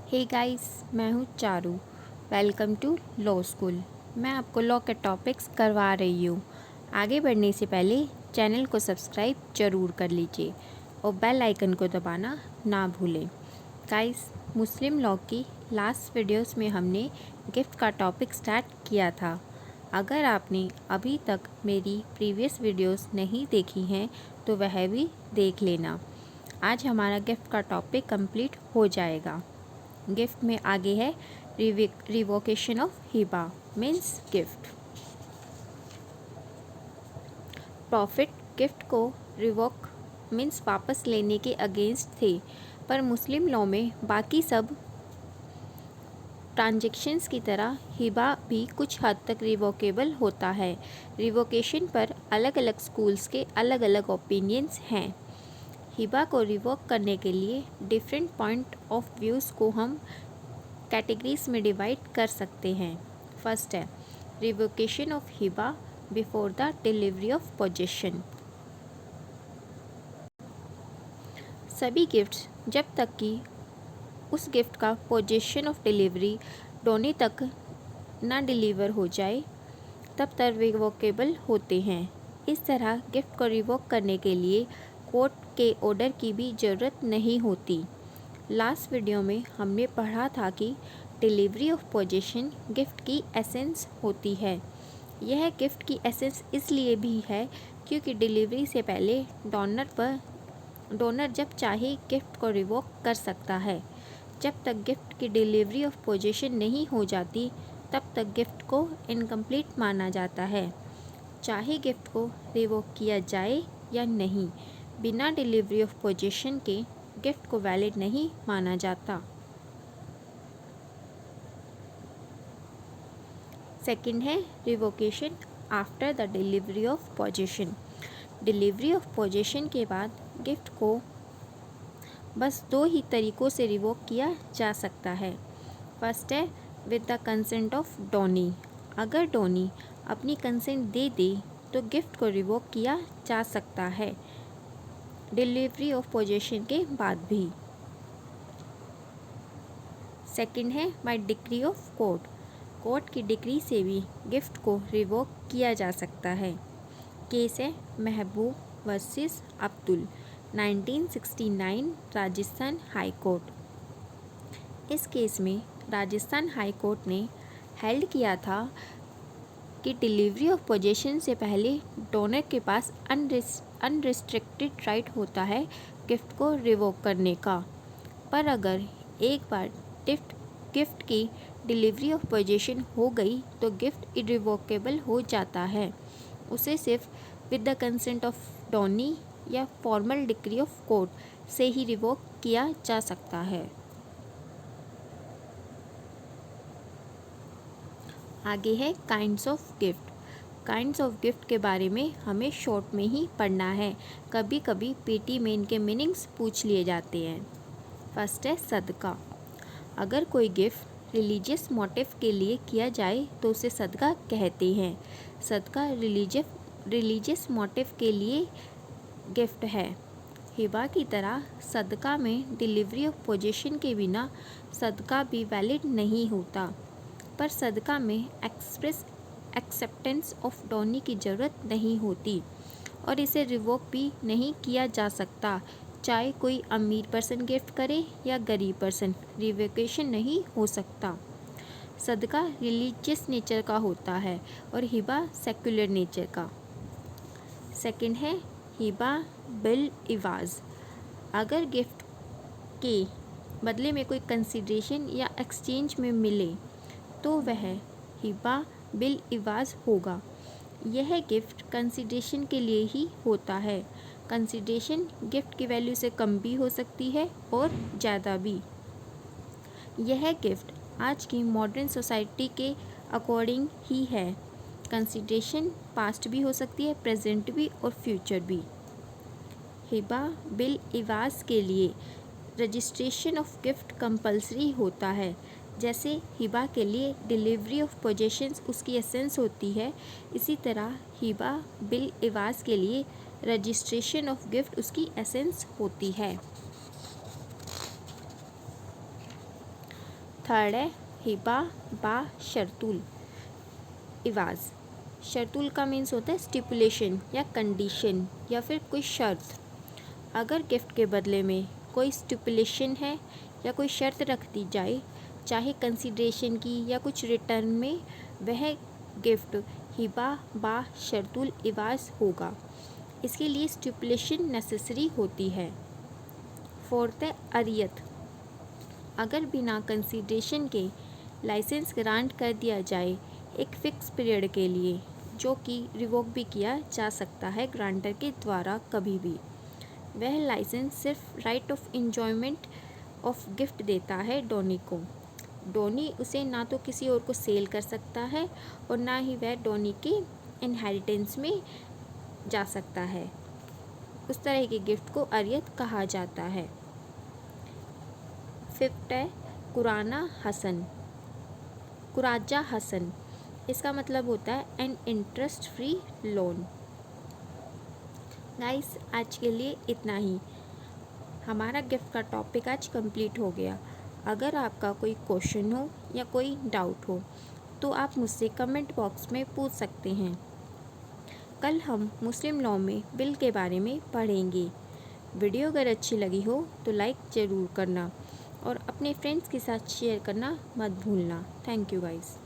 हे guys, मैं हूँ Charu. Welcome to law school. मैं आपको लॉ के टॉपिक्स करवा रही हूँ। आगे बढ़ने से पहले चैनल को सब्सक्राइब ज़रूर कर लीजिए और बेल आइकन को दबाना ना भूलें। गाइस, मुस्लिम लॉ की लास्ट वीडियोस में हमने गिफ्ट का टॉपिक स्टार्ट किया था। अगर आपने अभी तक मेरी प्रीवियस वीडियोस नहीं देखी हैं तो वह भी देख लेना। आज हमारा गिफ्ट का टॉपिक कंप्लीट हो जाएगा। गिफ्ट में आगे है revocation of Hiba means gift. Profit gift को रिवोक मीन्स वापस लेने के अगेंस्ट थे, पर मुस्लिम लॉ में बाकी सब ट्रांजैक्शंस की तरह हिबा भी कुछ हद तक रिवोकेबल होता है। रिवोकेशन पर अलग अलग स्कूल्स के अलग अलग ओपिनियंस हैं। हिबा को रिवोक करने के लिए डिफरेंट पॉइंट ऑफ व्यूज़ को हम कैटेगरीज में डिवाइड कर सकते हैं। फर्स्ट है revocation of Hiba before the delivery of possession. सभी गिफ्ट्स जब तक कि उस गिफ्ट का पोजेशन ऑफ डिलीवरी डोनी तक ना डिलीवर हो जाए तब तक रिवोकेबल होते हैं। इस तरह गिफ्ट को रिवोक करने के लिए कोर्ट के ऑर्डर की भी ज़रूरत नहीं होती। लास्ट वीडियो में हमने पढ़ा था कि डिलीवरी ऑफ पोजेशन गिफ्ट की एसेंस होती है। यह गिफ्ट की एसेंस इसलिए भी है क्योंकि डिलीवरी से पहले डोनर जब चाहे गिफ्ट को रिवोक कर सकता है। जब तक गिफ्ट की डिलीवरी ऑफ पोजेशन नहीं हो जाती तब तक गिफ्ट को इनकम्प्लीट माना जाता है, चाहे गिफ्ट को रिवोक किया जाए या नहीं। बिना डिलीवरी ऑफ पोजेशन के गिफ्ट को वैलिड नहीं माना जाता। सेकंड है revocation after the delivery of possession. Delivery of possession के बाद गिफ्ट को बस दो ही तरीक़ों से रिवोक किया जा सकता है। फर्स्ट है with the consent of donee. अगर डोनी अपनी कंसेंट दे दे तो गिफ्ट को रिवोक किया जा सकता है डिलीवरी ऑफ पोजेशन के बाद भी। सेकंड है by decree of court. Court की डिक्री से भी गिफ्ट को रिवोक किया जा सकता है। केस है महबूब versus Abdul 1969 Rajasthan high court. इस केस में राजस्थान हाई कोर्ट ने हेल्ड किया था कि डिलीवरी ऑफ पोजेशन से पहले डोनर के पास अनरिस्ट्रिक्टेड राइट होता है गिफ्ट को रिवोक करने का। पर अगर एक बार गिफ्ट की डिलीवरी ऑफ पोजेशन हो गई तो गिफ्ट इरिवोकेबल हो जाता है। उसे सिर्फ with the consent of donee या फॉर्मल डिक्री ऑफ कोर्ट से ही रिवोक किया जा सकता है। आगे है kinds of gift. Kinds of gift के बारे में हमें शॉर्ट में ही पढ़ना है। कभी कभी पीटी में इनके मीनिंग्स पूछ लिए जाते हैं। फर्स्ट है सदका। अगर कोई गिफ्ट रिलीजियस मोटिव के लिए किया जाए तो उसे सदका कहते हैं। सदका रिलीजियस मोटिव के लिए गिफ्ट है। हिबा की तरह सदका में डिलीवरी ऑफ पोजेशन के बिना सदका भी वैलिड नहीं होता, पर सदका में एक्सप्रेस एक्सेप्टेंस ऑफ डोनी की ज़रूरत नहीं होती और इसे रिवोक भी नहीं किया जा सकता। चाहे कोई अमीर पर्सन गिफ्ट करे या गरीब पर्सन, रिवोकेशन नहीं हो सकता। सदका रिलीजियस नेचर का होता है और हिबा सेक्युलर नेचर का। सेकंड है हिबा बिल इवाज। अगर गिफ्ट के बदले में कोई कंसिडरेशन या एक्सचेंज में मिले तो वह हिबा बिल इवाज होगा। यह गिफ्ट कंसिडरेशन के लिए ही होता है। कंसिडरेशन गिफ्ट की वैल्यू से कम भी हो सकती है और ज़्यादा भी। यह गिफ्ट आज की मॉडर्न सोसाइटी के अकॉर्डिंग ही है। कंसिडरेशन पास्ट भी हो सकती है, प्रेजेंट भी और फ्यूचर भी। हिबा बिल इवाज के लिए रजिस्ट्रेशन ऑफ गिफ्ट कंपलसरी होता है। जैसे हिबा के लिए डिलीवरी ऑफ पोजेशंस उसकी एसेंस होती है, इसी तरह हिबा बिल इवाज के लिए रजिस्ट्रेशन ऑफ गिफ्ट उसकी एसेंस होती है। थर्ड है हिबा बा शर्तुल इवाज़। शर्तुल का मीन्स होता है स्टिपुलेशन या कंडीशन या फिर कोई शर्त। अगर गिफ्ट के बदले में कोई स्टिपुलेशन है या कोई शर्त रख दी जाए, चाहे कंसिडरेशन की या कुछ रिटर्न में, वह गिफ्ट हिबा बा शर्तुल इवाज़ होगा। इसके लिए स्टिपुलेशन नेसेसरी होती है। फोर्थ है अरियत। अगर बिना कंसिडरेशन के लाइसेंस ग्रांट कर दिया जाए एक फ़िक्स पीरियड के लिए, जो कि रिवोक भी किया जा सकता है ग्रांटर के द्वारा कभी भी, वह लाइसेंस सिर्फ right of enjoyment of gift देता है डोनी को। डोनी उसे ना तो किसी और को सेल कर सकता है और ना ही वह डोनी के इनहेरिटेंस में जा सकता है। उस तरह के गिफ्ट को अरियत कहा जाता है। फिफ्थ है कुराना हसन, कुराजा हसन। इसका मतलब होता है an interest free loan. Guys, आज के लिए इतना ही। हमारा गिफ्ट का टॉपिक आज कंप्लीट हो गया। अगर आपका कोई क्वेश्चन हो या कोई डाउट हो तो आप मुझसे कमेंट बॉक्स में पूछ सकते हैं। कल हम मुस्लिम लॉ में बिल के बारे में पढ़ेंगे। वीडियो अगर अच्छी लगी हो तो लाइक ज़रूर करना और अपने फ्रेंड्स के साथ शेयर करना मत भूलना। Thank you guys.